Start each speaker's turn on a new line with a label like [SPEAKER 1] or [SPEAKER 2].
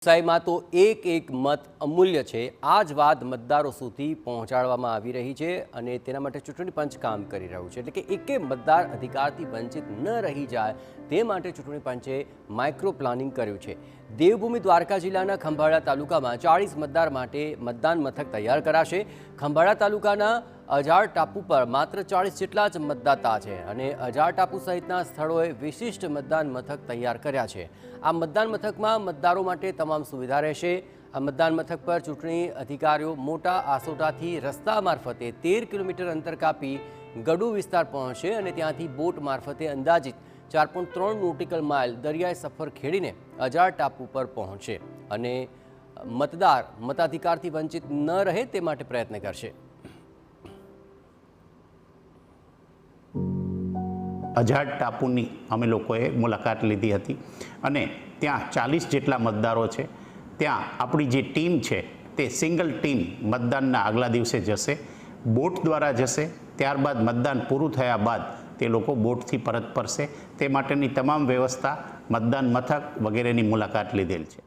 [SPEAKER 1] સાઈમાં તો એક એક મત અમૂલ્ય છે। આ જ વાત મતદારો સુધી પહોંચાડવામાં આવી રહી છે અને તેના માટે ચૂંટણી પંચ કામ કરી રહ્યું છે। એટલે કે એકે મતદાર અધિકારથી વંચિત ન રહી જાય તે માટે ચૂંટણી પંચે માઇક્રો પ્લાનિંગ કર્યું છે। દેવભૂમિ દ્વારકા જિલ્લાના ખંભાળા તાલુકામાં 40 મતદાર માટે મતદાન મથક તૈયાર કરાશે। ખંભાળા તાલુકાના અજાર ટાપુ પર માત્ર 40 જેટલા જ મતદાતા છે અને અજાર ટાપુ સહિતના સ્થળોએ વિશિષ્ટ મતદાન મથક તૈયાર કર્યા છે। આ મતદાન મથકમાં મતદારો માટે તમામ સુવિધા રહેશે। આ મતદાન મથક પર ચૂંટણી અધિકારીઓ મોટા આસોટાથી રસ્તા મારફતે 13 કિલોમીટર અંતર કાપી ગડુ વિસ્તાર પહોંચશે અને ત્યાંથી બોટ મારફતે અંદાજિત 4.3 નોટિકલ માઇલ દરિયાઈ સફર ખેડીને અજાર ટાપુ પર પહોંચશે અને મતદાર મતાધિકારથી વંચિત ન રહે તે માટે પ્રયત્ન કરશે।
[SPEAKER 2] અજાર ટાપુની અમે લોકોએ મુલાકાત લીધી હતી અને ત્યાં 40 જેટલા મતદારો છે। ત્યાં આપણી જે ટીમ છે તે સિંગલ ટીમ મતદાનના આગલા દિવસે જશે, બોટ દ્વારા જશે। ત્યારબાદ મતદાન પૂરું થયા બાદ તે લોકો બોટથી પરત ફરશે। તે માટેની તમામ વ્યવસ્થા મતદાન મથક વગેરેની મુલાકાત લીધેલ છે।